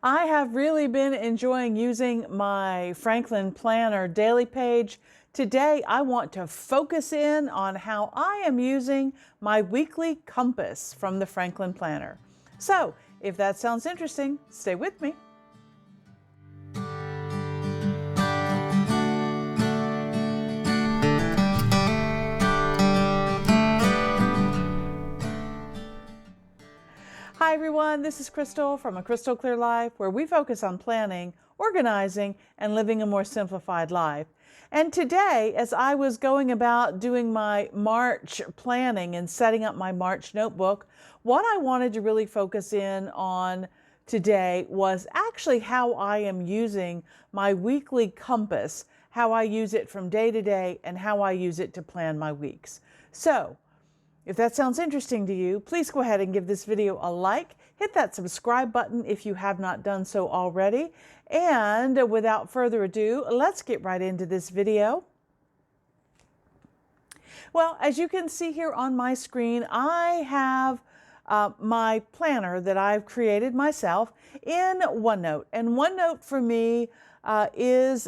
I have really been enjoying using my Franklin Planner daily page. Today, I want to focus in on how I am using my weekly compass from the Franklin Planner. So, if that sounds interesting, stay with me. Hi everyone, this is Crystal from A Crystal Clear Life, where we focus on planning, organizing, and living a more simplified life. And today, as I was going about doing my March planning and setting up my March notebook, what I wanted to really focus in on today was actually how I am using my weekly compass, how I use it from day to day, and how I use it to plan my weeks. So, if that sounds interesting to you, please go ahead and give this video a like, hit that subscribe button if you have not done so already, and without further ado, let's get right into this video. Well, as you can see here on my screen, I have my planner that I've created myself in OneNote. And OneNote for me is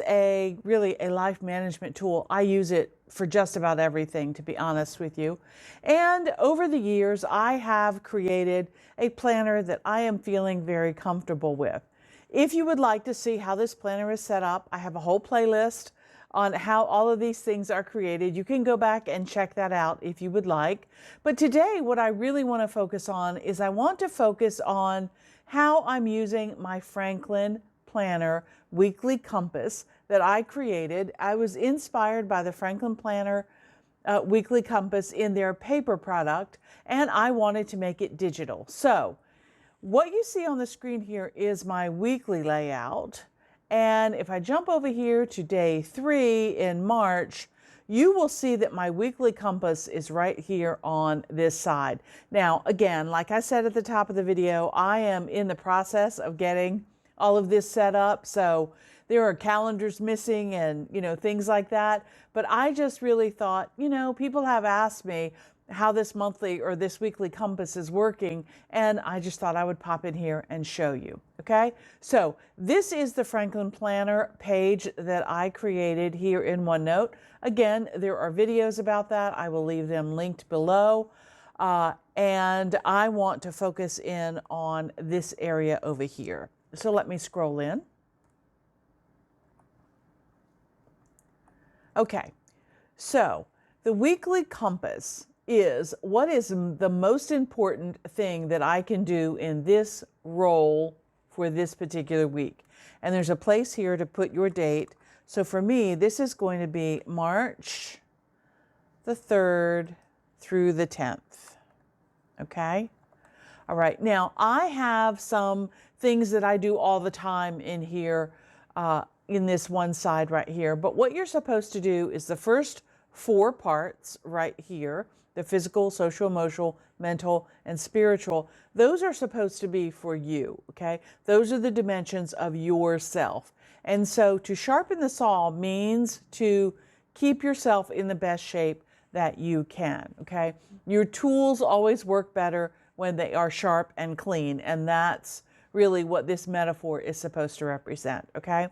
really a life management tool. I use it for just about everything, to be honest with you. And over the years, I have created a planner that I am feeling very comfortable with. If you would like to see how this planner is set up, I have a whole playlist on how all of these things are created. You can go back and check that out if you would like. But today, what I really want to focus on is I want to focus on how I'm using my Franklin Planner weekly compass that I created. I was inspired by the Franklin Planner weekly compass in their paper product, and I wanted to make it digital. So what you see on the screen here is my weekly layout. And if I jump over here to day 3 in March, you will see that my weekly compass is right here on this side. Now, again, like I said at the top of the video, I am in the process of getting all of this set up. So there are calendars missing and, things like that. But I just really thought, people have asked me how this monthly or this weekly compass is working, and I just thought I would pop in here and show you. Okay, so this is the Franklin Planner page that I created here in OneNote. Again, there are videos about that. I will leave them linked below. And I want to focus in on this area over here. So let me scroll in. Okay, so the weekly compass is what is the most important thing that I can do in this role for this particular week. And there's a place here to put your date. So for me, this is going to be March the 3rd through the 10th. Okay? All right. Now, I have some things that I do all the time in here, in this one side right here. But what you're supposed to do is the first 4 parts right here, the physical, social, emotional, mental, and spiritual, those are supposed to be for you, okay? Those are the dimensions of yourself. And so to sharpen the saw means to keep yourself in the best shape that you can, okay? Your tools always work better when they are sharp and clean, and that's really what this metaphor is supposed to represent, okay?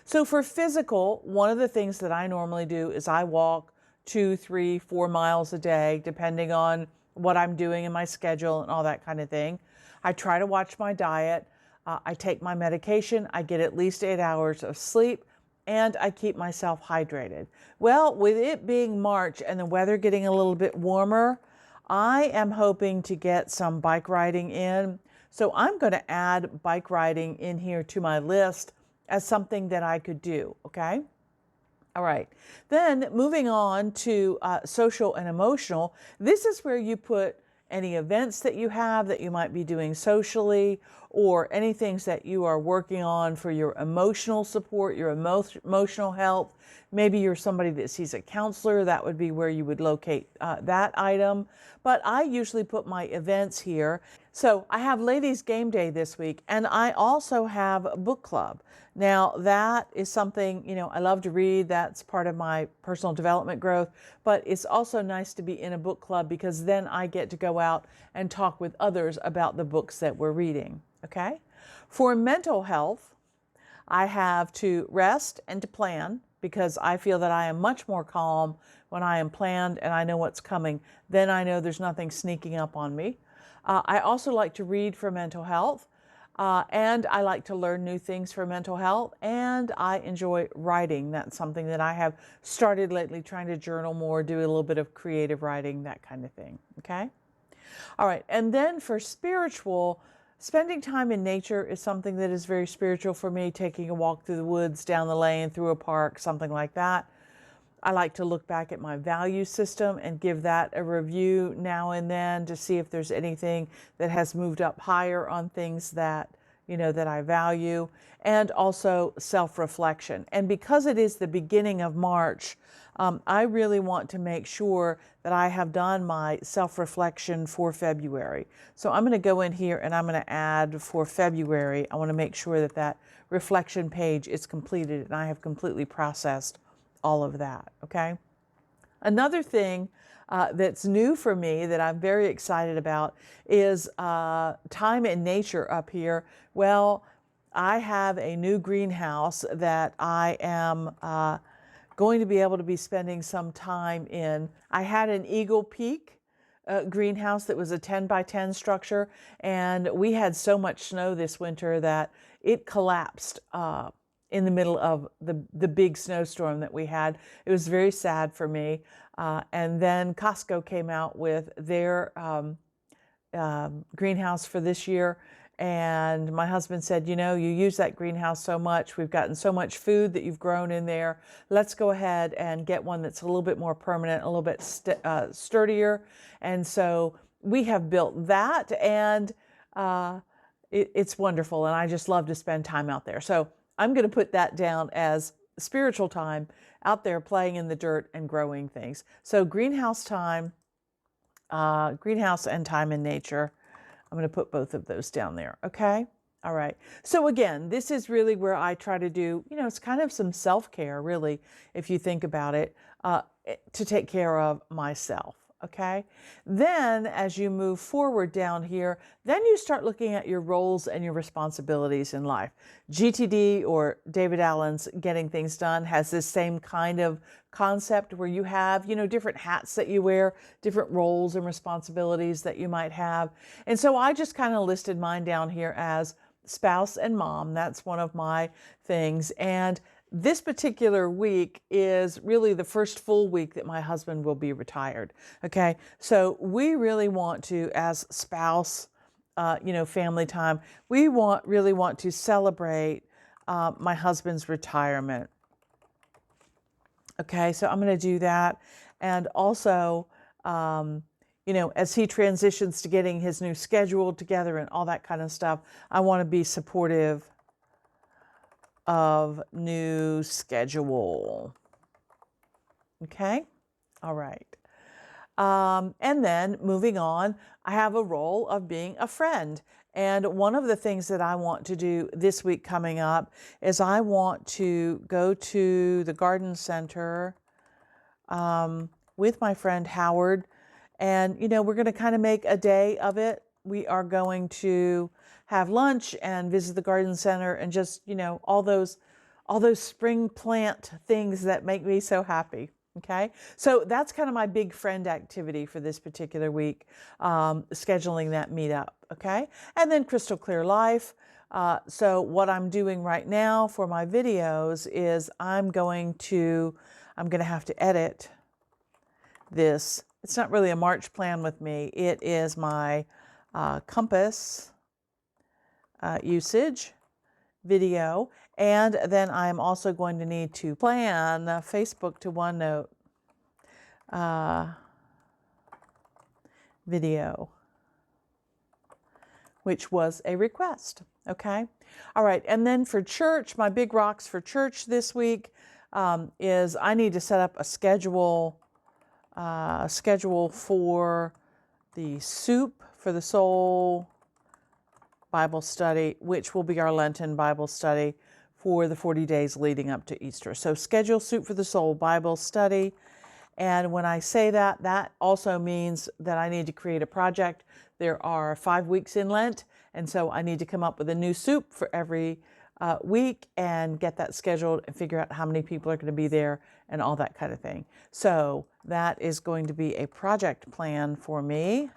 So for physical, one of the things that I normally do is I walk 2, 3, 4 miles a day, depending on what I'm doing in my schedule and all that kind of thing. I try to watch my diet. I take my medication. I get at least 8 hours of sleep, and I keep myself hydrated. Well, with it being March and the weather getting a little bit warmer, I am hoping to get some bike riding in. So I'm going to add bike riding in here to my list as something that I could do, okay? All right, then moving on to social and emotional, this is where you put any events that you have that you might be doing socially, or any things that you are working on for your emotional support, your emotional health. Maybe you're somebody that sees a counselor, that would be where you would locate that item. But I usually put my events here. So I have ladies' game day this week, and I also have book club. Now that is something, I love to read. That's part of my personal development growth, but it's also nice to be in a book club because then I get to go out and talk with others about the books that we're reading. Okay. For mental health, I have to rest and to plan, because I feel that I am much more calm when I am planned and I know what's coming. Then I know there's nothing sneaking up on me. I also like to read for mental health, and I like to learn new things for mental health, and I enjoy writing. That's something that I have started lately, trying to journal more, do a little bit of creative writing, that kind of thing. Okay? All right, and then for spiritual, spending time in nature is something that is very spiritual for me, taking a walk through the woods, down the lane, through a park, something like that. I like to look back at my value system and give that a review now and then to see if there's anything that has moved up higher on things that, that I value, and also self-reflection. And because it is the beginning of March, I really want to make sure that I have done my self-reflection for February. So I'm going to go in here and I'm going to add for February. I want to make sure that that reflection page is completed and I have completely processed all of that. Okay. Another thing that's new for me that I'm very excited about is time in nature up here. Well, I have a new greenhouse that I am going to be able to be spending some time in. I had an Eagle Peak greenhouse that was a 10 by 10 structure, and we had so much snow this winter that it collapsed in the middle of the big snowstorm that we had. It was very sad for me. And then Costco came out with their greenhouse for this year. And my husband said, you use that greenhouse so much. We've gotten so much food that you've grown in there. Let's go ahead and get one that's a little bit more permanent, a little bit sturdier. And so we have built that, and it's wonderful. And I just love to spend time out there. So I'm going to put that down as spiritual time out there playing in the dirt and growing things. So greenhouse time, greenhouse and time in nature. I'm going to put both of those down there. Okay. All right. So again, this is really where I try to do, it's kind of some self-care, really, if you think about it, to take care of myself. Okay. Then as you move forward down here, then you start looking at your roles and your responsibilities in life. GTD, or David Allen's Getting Things Done, has this same kind of concept where you have, different hats that you wear, different roles and responsibilities that you might have. And so I just kind of listed mine down here as spouse and mom. That's one of my things. And this particular week is really the first full week that my husband will be retired. Okay. So we really want to, as spouse, family time, we really want to celebrate my husband's retirement. Okay. So I'm going to do that. And also, as he transitions to getting his new schedule together and all that kind of stuff, I want to be supportive of new schedule. Okay. All right. And then moving on, I have a role of being a friend. And one of the things that I want to do this week coming up is I want to go to the garden center with my friend Howard. And, we're going to kind of make a day of it. We are going to have lunch and visit the garden center and just, all those spring plant things that make me so happy. Okay. So that's kind of my big friend activity for this particular week, scheduling that meetup. Okay. And then Crystal Clear Life. So what I'm doing right now for my videos is I'm going to have to edit this. It's not really a March plan with me. It is my compass usage video. And then I'm also going to need to plan Facebook to OneNote video, which was a request. Okay. All right. And then for church, my big rocks for church this week is I need to set up a schedule for the Soup for the Soul Bible study, which will be our Lenten Bible study for the 40 days leading up to Easter. So schedule Soup for the Soul Bible study. And when I say that, that also means that I need to create a project. There are 5 weeks in Lent, And so I need to come up with a new soup for every week and get that scheduled and figure out how many people are going to be there and all that kind of thing. So that is going to be a project plan for me.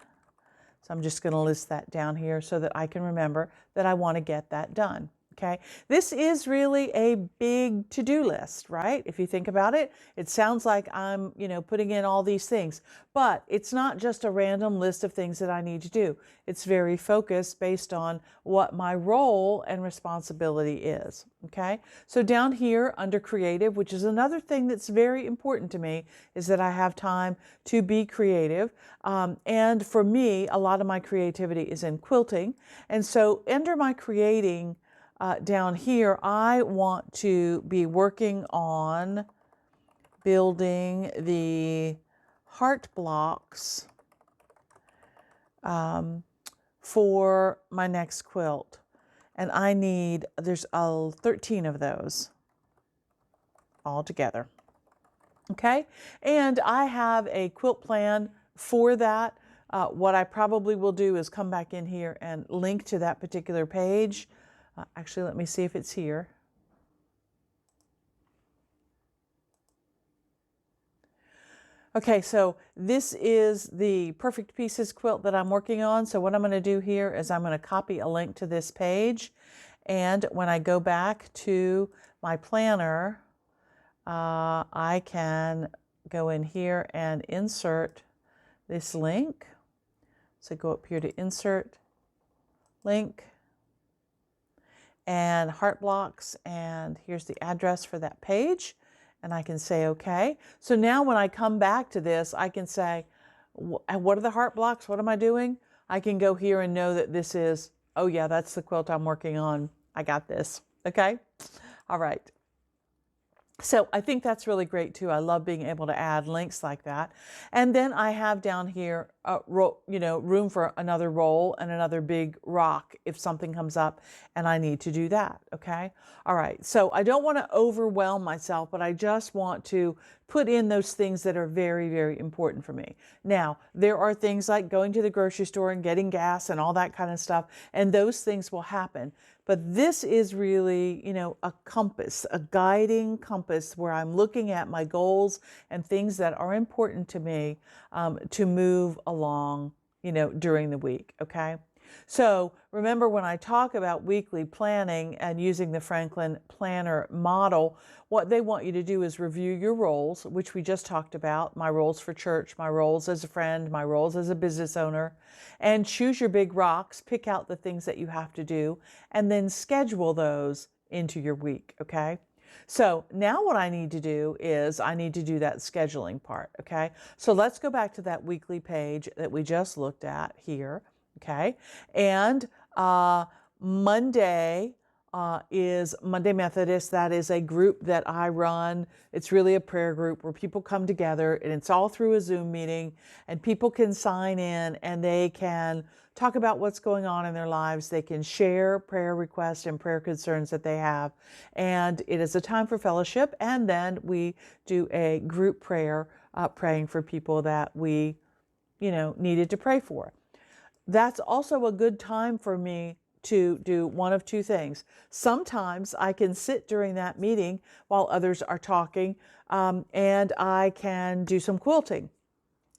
So I'm just going to list that down here so that I can remember that I want to get that done. Okay, this is really a big to-do list, right? If you think about it, it sounds like I'm, putting in all these things, but it's not just a random list of things that I need to do. It's very focused based on what my role and responsibility is. Okay, so down here under creative, which is another thing that's very important to me, is that I have time to be creative. And for me, a lot of my creativity is in quilting. And so under my creating, down here, I want to be working on building the heart blocks for my next quilt. And there's 13 of those all together. Okay, and I have a quilt plan for that. What I probably will do is come back in here and link to that particular page. Actually, let me see if it's here. Okay, so this is the Perfect Pieces quilt that I'm working on. So what I'm going to do here is I'm going to copy a link to this page. And when I go back to my planner, I can go in here and insert this link. So go up here to Insert, Link, and Heart Blocks, and here's the address for that page, and I can say okay. So now when I come back to this, I can say, what are the heart blocks? What am I doing? I can go here and know that this is, oh yeah, that's the quilt I'm working on. I got this, okay? All right. So I think that's really great too. I love being able to add links like that. And then I have down here, room for another roll and another big rock if something comes up and I need to do that. Okay. All right. So I don't want to overwhelm myself, but I just want to put in those things that are very, very important for me. Now, there are things like going to the grocery store and getting gas and all that kind of stuff, and those things will happen. But this is really, a compass, a guiding compass where I'm looking at my goals and things that are important to me to move along, during the week. Okay. So remember, when I talk about weekly planning and using the Franklin Planner model, what they want you to do is review your roles, which we just talked about, my roles for church, my roles as a friend, my roles as a business owner, and choose your big rocks, pick out the things that you have to do, and then schedule those into your week, okay? So now what I need to do is I need to do that scheduling part, okay? So let's go back to that weekly page that we just looked at here. Okay, and Monday is Monday Methodist. That is a group that I run. It's really a prayer group where people come together, and it's all through a Zoom meeting, and people can sign in and they can talk about what's going on in their lives. They can share prayer requests and prayer concerns that they have, and it is a time for fellowship. And then we do a group prayer, praying for people that we, needed to pray for. That's also a good time for me to do one of two things. Sometimes I can sit during that meeting while others are talking, and I can do some quilting,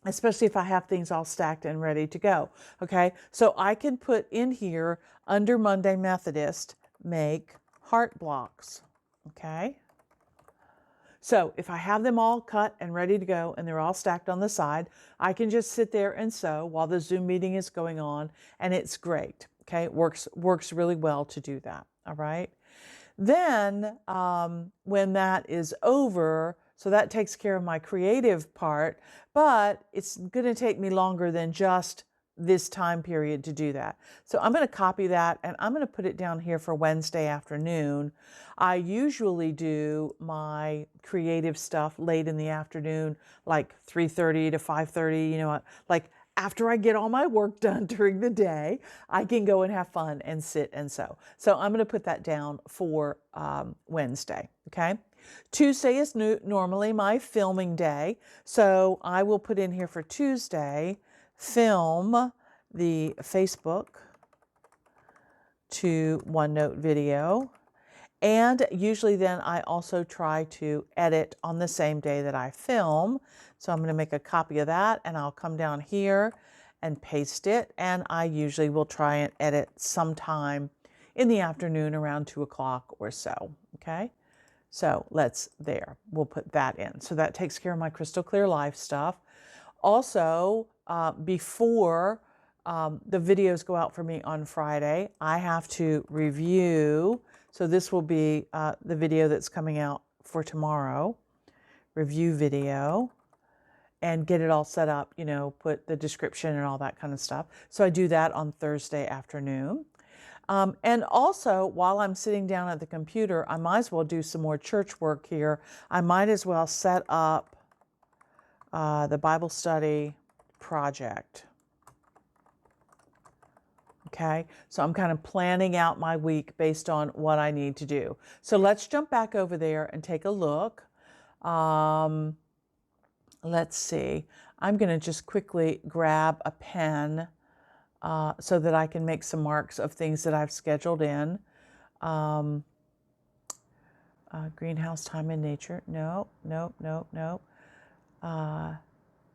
especially if I have things all stacked and ready to go. Okay, so I can put in here under Monday Methodist, make heart blocks. Okay. So if I have them all cut and ready to go and they're all stacked on the side, I can just sit there and sew while the Zoom meeting is going on, and it's great. Okay, it works really well to do that. All right. Then when that is over, so that takes care of my creative part, but it's going to take me longer than just this time period to do that. So I'm going to copy that and I'm going to put it down here for Wednesday afternoon. I usually do my creative stuff late in the afternoon, like 3:30 to 5:30, like after I get all my work done during the day, I can go and have fun and sit and sew. So I'm going to put that down for Wednesday. Okay. Tuesday is normally my filming day. So I will put in here for Tuesday, film the Facebook to OneNote video. And usually then I also try to edit on the same day that I film. So I'm going to make a copy of that and I'll come down here and paste it. And I usually will try and edit sometime in the afternoon around 2 o'clock or so. Okay. So we'll put that in. So that takes care of my crystal clear life stuff. Also, before the videos go out for me on Friday, I have to review. So this will be the video that's coming out for tomorrow, review video, and get it all set up, put the description and all that kind of stuff. So I do that on Thursday afternoon. And also, while I'm sitting down at the computer, I might as well do some more church work here. I might as well set up the Bible study project. Okay, so I'm kind of planning out my week based on what I need to do. So let's jump back over there and take a look. Let's see. I'm going to just quickly grab a pen so that I can make some marks of things that I've scheduled in. Greenhouse time in nature. No.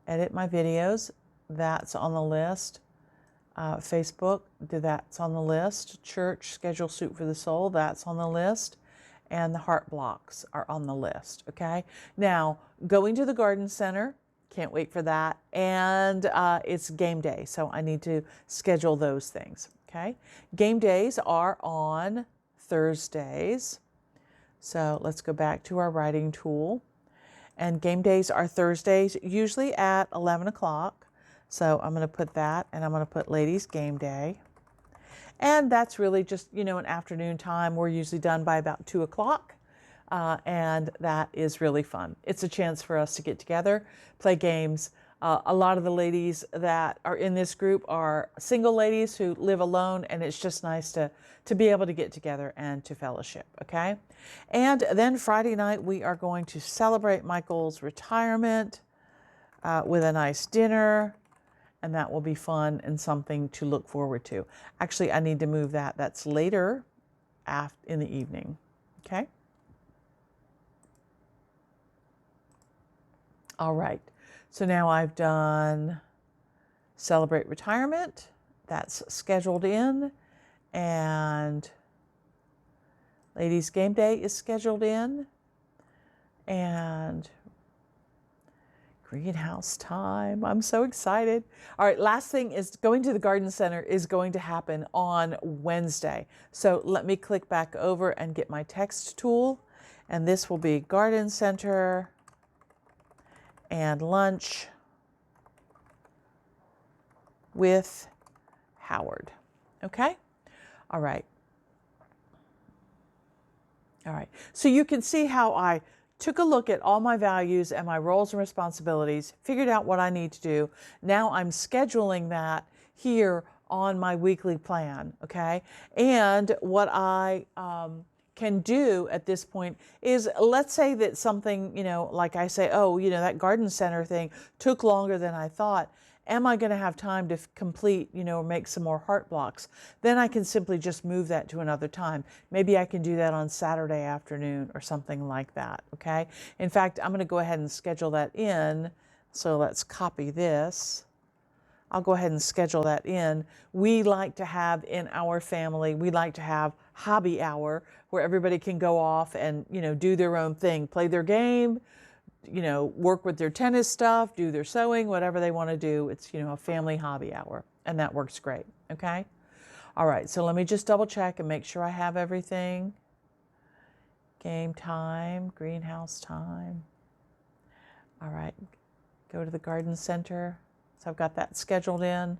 Edit my videos. That's on the list. Facebook, that's on the list. Church, schedule Soup for the Soul, that's on the list. And the heart blocks are on the list, okay? Now, going to the garden center, can't wait for that. And it's game day, so I need to schedule those things, okay? Game days are on Thursdays. So let's go back to our writing tool. And game days are Thursdays, usually at 11 o'clock. So I'm going to put that, and I'm going to put ladies game day. And that's really just, an afternoon time. We're usually done by about 2 o'clock. And that is really fun. It's a chance for us to get together, play games. A lot of the ladies that are in this group are single ladies who live alone, and it's just nice to be able to get together and to fellowship, okay? And then Friday night, we are going to celebrate Michael's retirement with a nice dinner. And that will be fun and something to look forward to. Actually, I need to move that. That's later in the evening. Okay? All right. So now I've done celebrate retirement. That's scheduled in. And ladies' game day is scheduled in. And greenhouse time. I'm so excited. All right, last thing is going to the garden center is going to happen on Wednesday. So let me click back over and get my text tool. And this will be garden center and lunch with Howard. Okay? All right. All right. So you can see how I took a look at all my values and my roles and responsibilities, figured out what I need to do. Now I'm scheduling that here on my weekly plan, okay? And what I can do at this point is, let's say that something, like I say, that garden center thing took longer than I thought. Am I going to have time to complete, make some more heart blocks? Then I can simply just move that to another time. Maybe I can do that on Saturday afternoon or something like that, okay? In fact, I'm going to go ahead and schedule that in. So let's copy this. I'll go ahead and schedule that in. We like to have in our family, we like to have hobby hour where everybody can go off and, do their own thing, play their game, work with their tennis stuff, do their sewing, whatever they want to do. It's, a family hobby hour, and that works great. Okay. All right. So let me just double check and make sure I have everything. Game time, greenhouse time. All right. Go to the garden center. So I've got that scheduled in.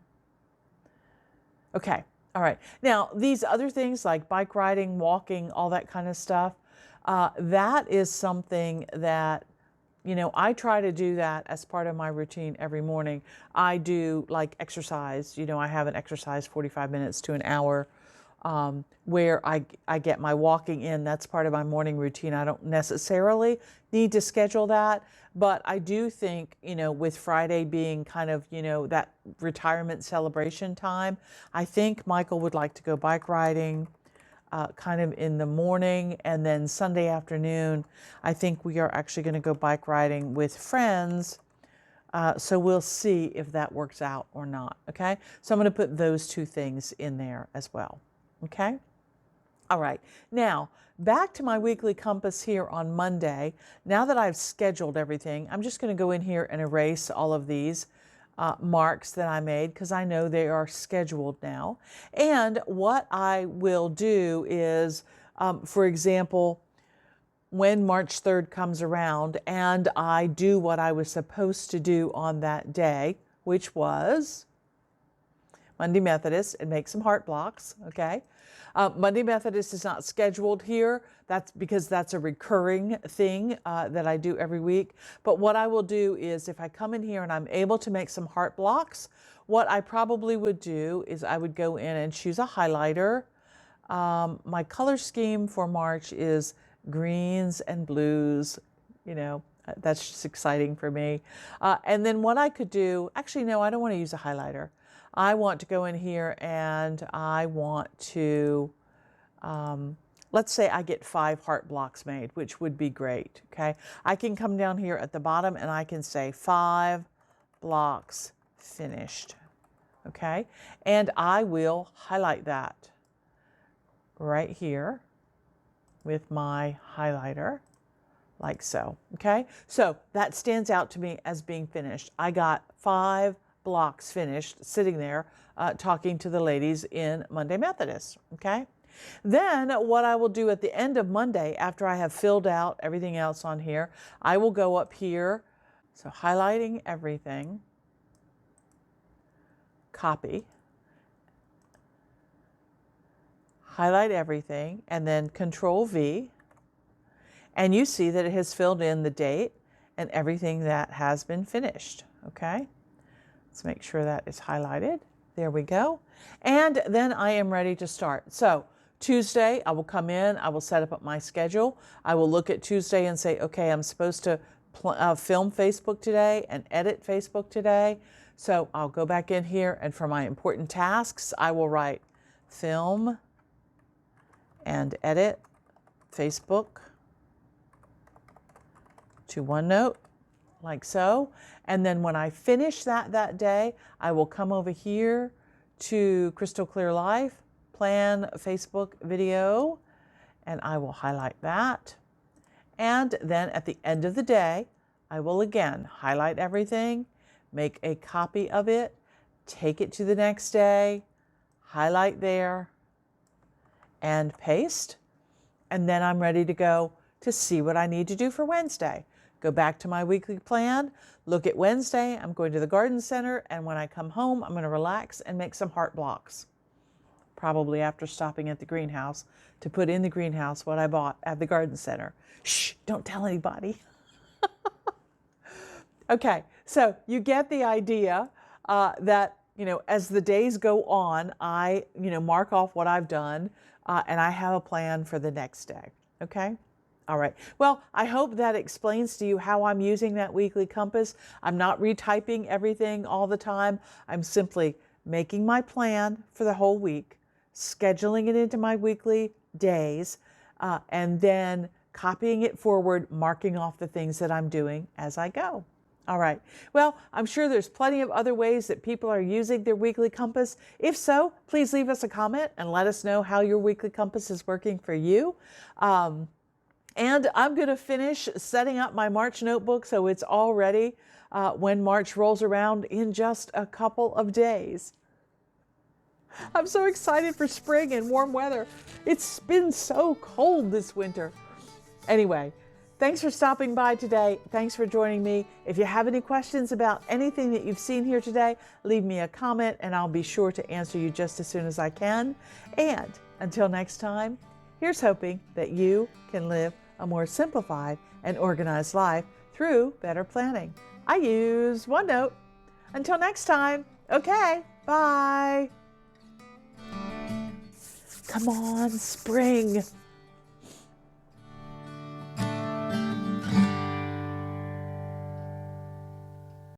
Okay. All right. Now, these other things like bike riding, walking, all that kind of stuff, that is something that I try to do that as part of my routine every morning. I do like exercise. I have an exercise 45 minutes to an hour where I get my walking in. That's part of my morning routine. I don't necessarily need to schedule that, But I do think, with Friday being kind of, that retirement celebration time, I think Michael would like to go bike riding kind of in the morning, and then Sunday afternoon, I think we are actually going to go bike riding with friends. So we'll see if that works out or not. Okay. So I'm going to put those two things in there as well. Okay. All right. Now back to my weekly compass here on Monday. Now that I've scheduled everything, I'm just going to go in here and erase all of these marks that I made because I know they are scheduled now. And what I will do is, for example, when March 3rd comes around and I do what I was supposed to do on that day, which was Monday Methodist, and make some heart blocks, okay? Monday Methodist is not scheduled here. That's because that's a recurring thing that I do every week. But what I will do is if I come in here and I'm able to make some heart blocks, what I probably would do is I would go in and choose a highlighter. My color scheme for March is greens and blues, that's just exciting for me. And then what I could do, actually, no, I don't want to use a highlighter. I want to go in here and I want to, let's say I get 5 heart blocks made, which would be great. Okay. I can come down here at the bottom and I can say 5 blocks finished. Okay. And I will highlight that right here with my highlighter, like so. Okay, so that stands out to me as being finished. I got 5 blocks finished sitting there talking to the ladies in Monday Methodist. Okay, then what I will do at the end of Monday, after I have filled out everything else on here, I will go up here, so highlighting everything, copy, highlight everything, and then Control V, and you see that it has filled in the date and everything that has been finished. Okay, let's make sure that is highlighted. There we go. And then I am ready to start. So Tuesday, I will come in, I will set up my schedule. I will look at Tuesday and say, okay, I'm supposed to film Facebook today and edit Facebook today. So I'll go back in here, and for my important tasks, I will write film and edit Facebook to OneNote, like so. And then when I finish that day, I will come over here to Crystal Clear Life, plan Facebook video, and I will highlight that. And then at the end of the day, I will again highlight everything, make a copy of it, take it to the next day, highlight there, and paste. And then I'm ready to go to see what I need to do for Wednesday. Go back to my weekly plan, look at Wednesday, I'm going to the garden center, and when I come home, I'm going to relax and make some heart blocks. Probably after stopping at the greenhouse to put in the greenhouse what I bought at the garden center. Shh, don't tell anybody. Okay, so you get the idea that, as the days go on, I, mark off what I've done, and I have a plan for the next day. Okay? All right. Well, I hope that explains to you how I'm using that weekly compass. I'm not retyping everything all the time. I'm simply making my plan for the whole week, scheduling it into my weekly days, and then copying it forward, marking off the things that I'm doing as I go. All right. Well, I'm sure there's plenty of other ways that people are using their weekly compass. If so, please leave us a comment and let us know how your weekly compass is working for you. And I'm going to finish setting up my March notebook so it's all ready when March rolls around in just a couple of days. I'm so excited for spring and warm weather. It's been so cold this winter. Anyway, thanks for stopping by today. Thanks for joining me. If you have any questions about anything that you've seen here today, leave me a comment and I'll be sure to answer you just as soon as I can. And until next time, here's hoping that you can live a more simplified and organized life through better planning. I use OneNote. Until next time, okay, bye. Come on, spring.